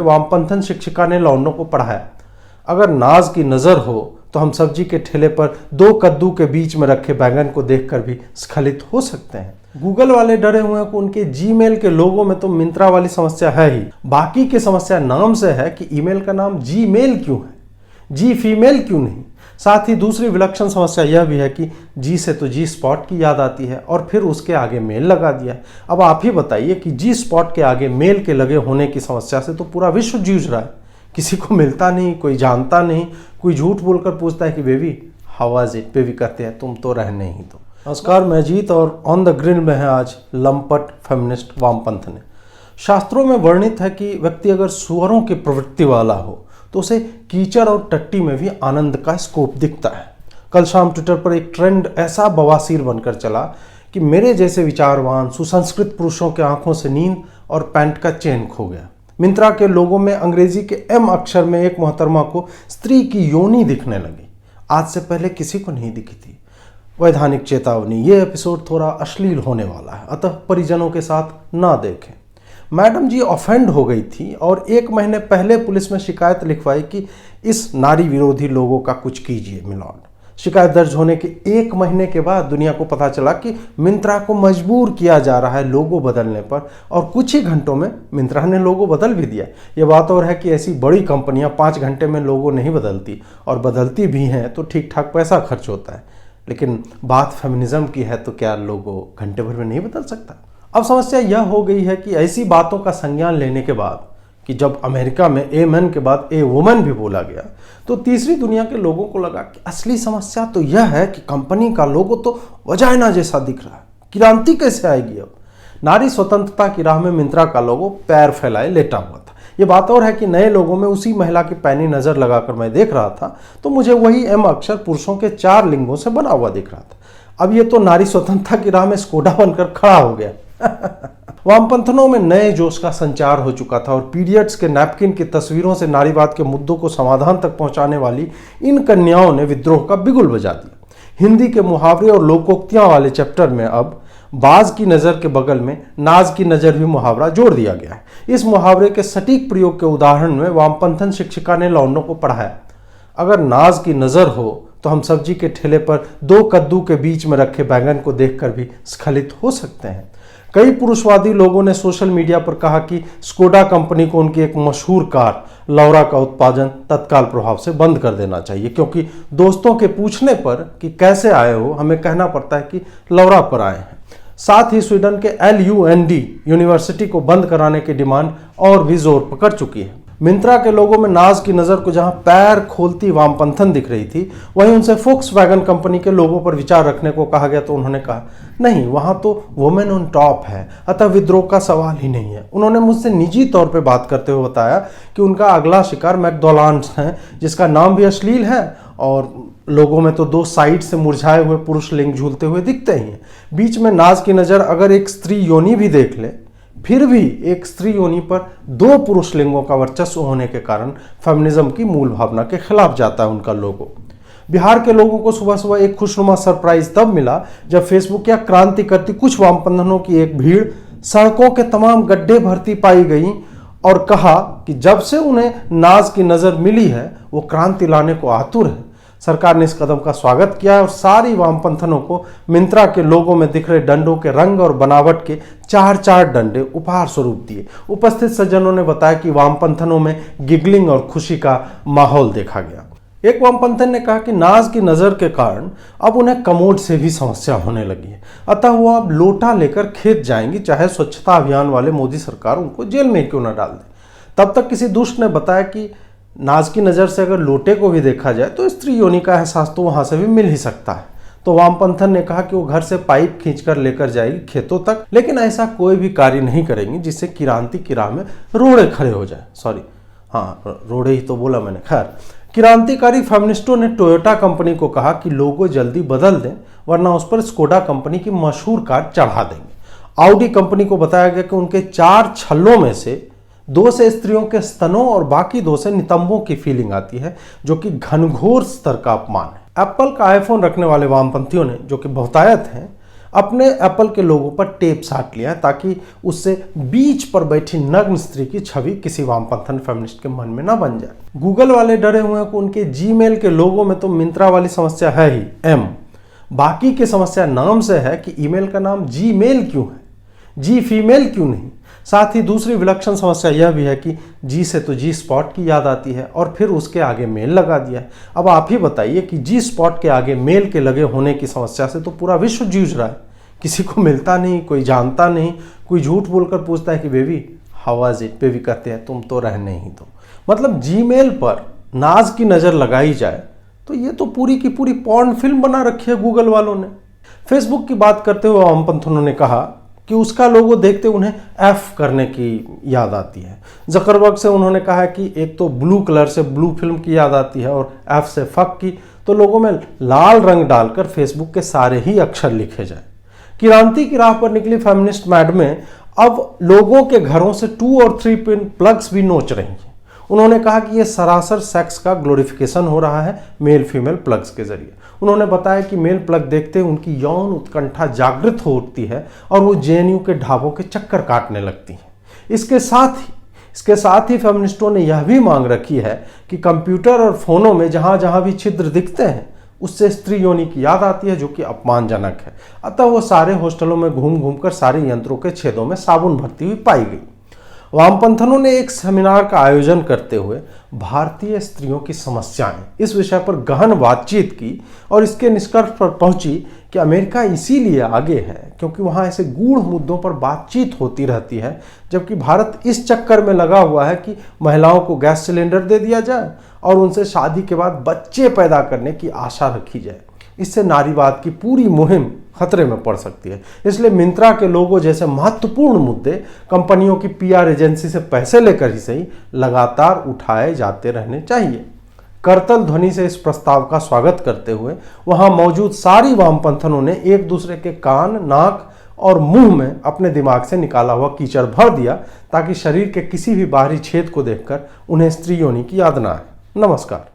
वामपंथन शिक्षिका ने लौंडों को पढ़ाया, अगर नाज की नजर हो तो हम सब्जी के ठेले पर दो कद्दू के बीच में रखे बैंगन को देखकर भी स्खलित हो सकते हैं। गूगल वाले डरे हुए हैं कि उनके जीमेल के लोगों में तो मिंत्रा वाली समस्या है ही, बाकी की समस्या नाम से है कि ईमेल का नाम जीमेल क्यों है, जी फीमेल क्यों नहीं। साथ ही दूसरी विलक्षण समस्या यह भी है कि जी से तो जी स्पॉट की याद आती है और फिर उसके आगे मेल लगा दिया। अब आप ही बताइए कि जी स्पॉट के आगे मेल के लगे होने की समस्या से तो पूरा विश्व जूझ रहा है, किसी को मिलता नहीं, कोई जानता नहीं, कोई झूठ बोलकर पूछता है कि baby how was it, baby कहते हैं तुम तो रहने ही तो। नमस्कार, मैं जीत और ऑन द ग्रिल में है आज लंपट फेमिनिस्ट वामपंथ ने। शास्त्रों में वर्णित है कि व्यक्ति अगर सुअरों की प्रवृत्ति वाला हो तो उसे कीचड़ और टट्टी में भी आनंद का स्कोप दिखता है। कल शाम ट्विटर पर एक ट्रेंड ऐसा बवासीर बनकर चला कि मेरे जैसे विचारवान सुसंस्कृत पुरुषों के आंखों से नींद और पैंट का चेन खो गया। मिंत्रा के लोगों में अंग्रेजी के एम अक्षर में एक मोहतरमा को स्त्री की योनि दिखने लगी, आज से पहले किसी को नहीं दिखी थी। वैधानिक चेतावनी, ये एपिसोड थोड़ा अश्लील होने वाला है, अतः परिजनों के साथ ना देखें। मैडम जी ऑफेंड हो गई थी और 1 महीने पहले पुलिस में शिकायत लिखवाई कि इस नारी विरोधी लोगों का कुछ कीजिए मिलॉर्ड। शिकायत दर्ज होने के 1 महीने के बाद दुनिया को पता चला कि मिंत्रा को मजबूर किया जा रहा है लोगो बदलने पर, और कुछ ही घंटों में मिंत्रा ने लोगो बदल भी दिया। ये बात और है कि ऐसी बड़ी कंपनियां 5 घंटे में लोगो नहीं बदलती, और बदलती भी हैं तो ठीक ठाक पैसा खर्च होता है। लेकिन बात फेमिनिज्म की है तो क्या लोगो घंटे भर में नहीं बदल सकता? अब समस्या यह हो गई है कि ऐसी बातों का संज्ञान लेने के बाद कि जब अमेरिका में ए मैन के बाद ए वुमन भी बोला गया तो तीसरी दुनिया के लोगों को लगा कि असली समस्या तो यह है कि कंपनी का लोगो तो वजाइना जैसा दिख रहा है, क्रांति कैसे आएगी? अब नारी स्वतंत्रता की राह में मिंत्रा का लोगो पैर फैलाए लेटा हुआ था। ये बात और है कि नए लोगों में उसी महिला की पैनी नजर लगाकर मैं देख रहा था तो मुझे वही एम अक्षर पुरुषों के 4 लिंगों से बना हुआ दिख रहा था। अब ये तो नारी स्वतंत्रता की राह में स्कोडा बनकर खड़ा हो गया। वामपंथनों में नए जोश का संचार हो चुका था और पीरियड्स के नैपकिन की तस्वीरों से नारीवाद के मुद्दों को समाधान तक पहुंचाने वाली इन कन्याओं ने विद्रोह का बिगुल बजा दिया। हिंदी के मुहावरे और लोकोक्तियां वाले चैप्टर में अब बाज की नजर के बगल में नाज की नजर भी मुहावरा जोड़ दिया गया है। इस मुहावरे के सटीक प्रयोग के उदाहरण में वामपंथन शिक्षिका ने लौंडों को पढ़ाया, अगर नाज की नजर हो तो हम सब्जी के ठेले पर 2 कद्दू के बीच में रखे बैंगन को देखकर भी स्खलित हो सकते हैं। कई पुरुषवादी लोगों ने सोशल मीडिया पर कहा कि स्कोडा कंपनी को उनकी एक मशहूर कार लौरा का उत्पादन तत्काल प्रभाव से बंद कर देना चाहिए, क्योंकि दोस्तों के पूछने पर कि कैसे आए हो हमें कहना पड़ता है कि लौरा पर आए हैं। साथ ही स्वीडन के LUND यूनिवर्सिटी को बंद कराने की डिमांड और भी जोर पकड़ चुकी है। मिंत्रा के लोगों में नाज की नज़र को जहां पैर खोलती वामपंथन दिख रही थी, वहीं उनसे फोक्सवैगन कंपनी के लोगों पर विचार रखने को कहा गया तो उन्होंने कहा नहीं, वहां तो वुमेन ऑन टॉप है, अतः विद्रोह का सवाल ही नहीं है। उन्होंने मुझसे निजी तौर पर बात करते हुए बताया कि उनका अगला शिकार मैकडोनाल्ड्स है, जिसका नाम भी अश्लील है और लोगों में तो 2 साइड से मुरझाए हुए पुरुष लिंग झूलते हुए दिखते ही हैं। बीच में नाज की नज़र अगर एक स्त्री योनि भी देख ले, फिर भी एक स्त्री योनि पर 2 पुरुष लिंगों का वर्चस्व होने के कारण फेमिनिज्म की मूल भावना के खिलाफ जाता है उनका लोगो। बिहार के लोगों को सुबह सुबह एक खुशनुमा सरप्राइज तब मिला जब फेसबुक या क्रांति करती कुछ वामपंथनों की एक भीड़ सड़कों के तमाम गड्ढे भरती पाई गई और कहा कि जब से उन्हें नाज की नज़र मिली है वो क्रांति लाने को आतुर है। सरकार ने इस कदम का स्वागत किया और सारी वामपंथनों को मिंत्रा के लोगों में दिख रहे डंडों के रंग और बनावट के 4 डंडे उपहार स्वरूप दिए। उपस्थित सज्जनों ने बताया कि वामपंथनों में गिगलिंग और खुशी का माहौल देखा गया। एक वामपंथन ने कहा कि नाज की नज़र के कारण अब उन्हें कमोड से भी समस्या होने लगी है, अतः वो अब लोटा लेकर खेत जाएंगी, चाहे स्वच्छता अभियान वाले मोदी सरकार उनको जेल में क्यों न डाल दे। तब तक किसी दुष्ट ने बताया कि नाज की नज़र से अगर लोटे को भी देखा जाए तो स्त्री योनि का एहसास तो वहां से भी मिल ही सकता है। तो वामपंथन ने कहा कि वो घर से पाइप खींचकर लेकर जाएगी खेतों तक, लेकिन ऐसा कोई भी कार्य नहीं करेंगी जिससे क्रांति की राह में रोड़े खड़े हो जाए। सॉरी, हाँ रोड़े ही तो बोला मैंने। खैर, क्रांतिकारी फेमिनिस्टों ने टोयोटा कंपनी को कहा कि लोगो जल्दी बदल दें वरना उस पर स्कोडा कंपनी की मशहूर कार चढ़ा देंगे। ऑडी कंपनी को बताया गया कि उनके 4 छल्लों में से 2 से स्त्रियों के स्तनों और बाकी 2 से नितंबों की फीलिंग आती है, जो कि घनघोर स्तर का अपमान है। एप्पल का आईफोन रखने वाले वामपंथियों ने, जो कि बहुतायत हैं, अपने एप्पल के लोगों पर टेप साट लिया है ताकि उससे बीच पर बैठी नग्न स्त्री की छवि किसी वामपंथन फेमिनिस्ट के मन में ना बन जाए। गूगल वाले डरे हुए हैं कि उनके जीमेल के लोगों में तो मिंत्रा वाली समस्या है ही एम, बाकी की समस्या नाम से है कि ईमेल का नाम जीमेल क्यों है, जी फीमेल क्यों नहीं। साथ ही दूसरी विलक्षण समस्या यह भी है कि जी से तो जी स्पॉट की याद आती है और फिर उसके आगे मेल लगा दिया है। अब आप ही बताइए कि जी स्पॉट के आगे मेल के लगे होने की समस्या से तो पूरा विश्व जूझ रहा है, किसी को मिलता नहीं, कोई जानता नहीं, कोई झूठ बोलकर पूछता है कि baby how was it, baby कहते हैं तुम तो रहने ही दो। मतलब जीमेल पर नाज की नज़र लगाई जाए तो ये तो पूरी की पूरी पॉर्न फिल्म बना रखी है गूगल वालों ने। फेसबुक की बात करते हुए वामपंथनों ने कहा कि उसका लोगो देखते उन्हें एफ करने की याद आती है। जकरबर्ग से उन्होंने कहा कि एक तो ब्लू कलर से ब्लू फिल्म की याद आती है और एफ से फक की, तो लोगों में लाल रंग डालकर फेसबुक के सारे ही अक्षर लिखे जाए। क्रांति की राह पर निकली फेमिनिस्ट मैडमें अब लोगों के घरों से 2 और 3 पिन प्लग्स भी नोच रही हैं। उन्होंने कहा कि यह सरासर सेक्स का ग्लोरिफिकेशन हो रहा है मेल फीमेल प्लग्स के जरिए। उन्होंने बताया कि मेल प्लग देखते ही उनकी यौन उत्कंठा जागृत हो उठती है और वो जेएनयू के ढाबों के चक्कर काटने लगती हैं। इसके साथ ही फेमिनिस्टों ने यह भी मांग रखी है कि कंप्यूटर और फोनों में जहां जहां भी छिद्र दिखते हैं उससे स्त्री योनि की याद आती है, जो कि अपमानजनक है। अतः वो सारे हॉस्टलों में घूम घूम कर सारे यंत्रों के छेदों में साबुन भरती हुई पाई गई। वामपंथनों ने एक सेमिनार का आयोजन करते हुए भारतीय स्त्रियों की समस्याएं इस विषय पर गहन बातचीत की और इसके निष्कर्ष पर पहुंची कि अमेरिका इसीलिए आगे है क्योंकि वहां ऐसे गूढ़ मुद्दों पर बातचीत होती रहती है, जबकि भारत इस चक्कर में लगा हुआ है कि महिलाओं को गैस सिलेंडर दे दिया जाए और उनसे शादी के बाद बच्चे पैदा करने की आशा रखी जाए। इससे नारीवाद की पूरी मुहिम खतरे में पड़ सकती है। इसलिए मिंत्रा के लोगों जैसे महत्वपूर्ण मुद्दे कंपनियों की पीआर एजेंसी से पैसे लेकर ही सही लगातार उठाए जाते रहने चाहिए। करतल ध्वनि से इस प्रस्ताव का स्वागत करते हुए वहां मौजूद सारी वामपंथनों ने एक दूसरे के कान, नाक और मुंह में अपने दिमाग से निकाला हुआ कीचड़ भर दिया ताकि शरीर के किसी भी बाहरी छेद को देखकर उन्हें स्त्री योनि की याद न आए। नमस्कार।